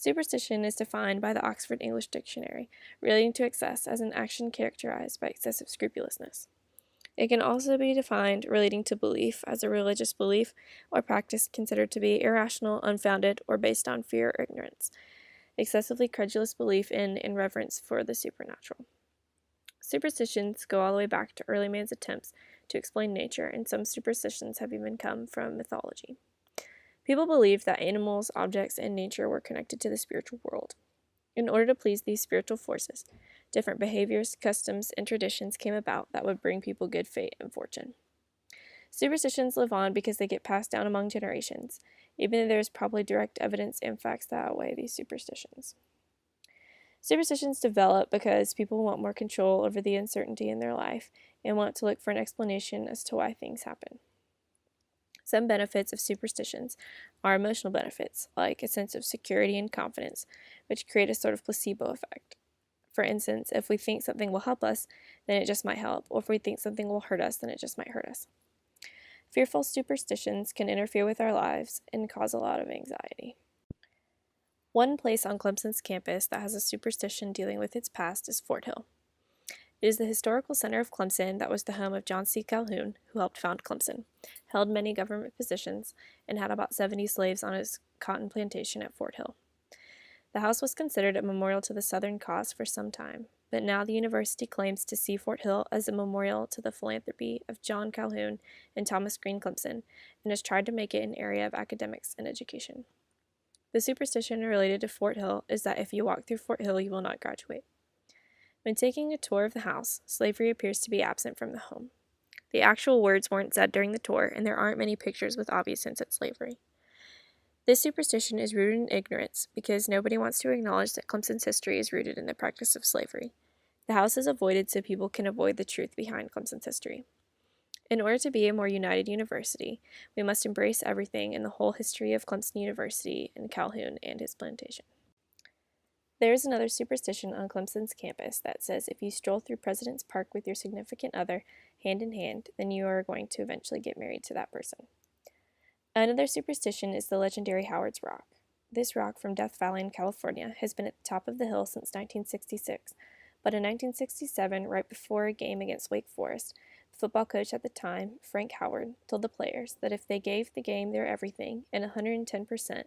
Superstition is defined by the Oxford English Dictionary, relating to excess as an action characterized by excessive scrupulousness. It can also be defined relating to belief as a religious belief or practice considered to be irrational, unfounded, or based on fear or ignorance, excessively credulous belief in and reverence for the supernatural. Superstitions go all the way back to early man's attempts to explain nature, and some superstitions have even come from mythology. People believed that animals, objects, and nature were connected to the spiritual world. In order to please these spiritual forces, different behaviors, customs, and traditions came about that would bring people good fate and fortune. Superstitions live on because they get passed down among generations, even though there is probably direct evidence and facts that outweigh these superstitions. Superstitions develop because people want more control over the uncertainty in their life and want to look for an explanation as to why things happen. Some benefits of superstitions are emotional benefits, like a sense of security and confidence, which create a sort of placebo effect. For instance, if we think something will help us, then it just might help, or if we think something will hurt us, then it just might hurt us. Fearful superstitions can interfere with our lives and cause a lot of anxiety. One place on Clemson's campus that has a superstition dealing with its past is Fort Hill. It is the historical center of Clemson that was the home of John C. Calhoun, who helped found Clemson, held many government positions, and had about 70 slaves on his cotton plantation at Fort Hill. The house was considered a memorial to the Southern cause for some time, but now the university claims to see Fort Hill as a memorial to the philanthropy of John Calhoun and Thomas Green Clemson, and has tried to make it an area of academics and education. The superstition related to Fort Hill is that if you walk through Fort Hill, you will not graduate. When taking a tour of the house, slavery appears to be absent from the home. The actual words weren't said during the tour, and there aren't many pictures with obvious hints at slavery. This superstition is rooted in ignorance because nobody wants to acknowledge that Clemson's history is rooted in the practice of slavery. The house is avoided so people can avoid the truth behind Clemson's history. In order to be a more united university, we must embrace everything in the whole history of Clemson University and Calhoun and his plantation. There is another superstition on Clemson's campus that says if you stroll through President's Park with your significant other, hand in hand, then you are going to eventually get married to that person. Another superstition is the legendary Howard's Rock. This rock from Death Valley in California has been at the top of the hill since 1966, but in 1967, right before a game against Wake Forest, the football coach at the time, Frank Howard, told the players that if they gave the game their everything and 110%,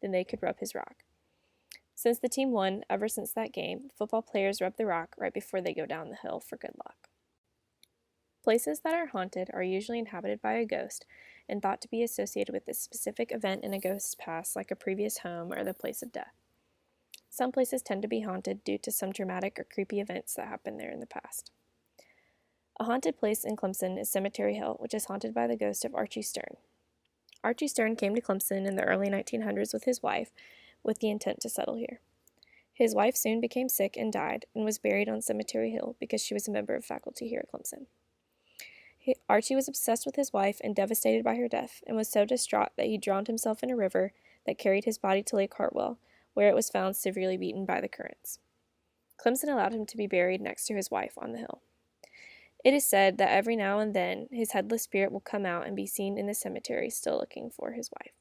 then they could rub his rock. Since the team won, ever since that game, football players rub the rock right before they go down the hill for good luck. Places that are haunted are usually inhabited by a ghost and thought to be associated with a specific event in a ghost's past, like a previous home or the place of death. Some places tend to be haunted due to some dramatic or creepy events that happened there in the past. A haunted place in Clemson is Cemetery Hill, which is haunted by the ghost of Archie Stern. Archie Stern came to Clemson in the early 1900s with his wife, with the intent to settle here. His wife soon became sick and died, and was buried on Cemetery Hill because she was a member of faculty here at Clemson. Archie was obsessed with his wife and devastated by her death, and was so distraught that he drowned himself in a river that carried his body to Lake Hartwell, where it was found severely beaten by the currents. Clemson allowed him to be buried next to his wife on the hill. It is said that every now and then his headless spirit will come out and be seen in the cemetery still looking for his wife.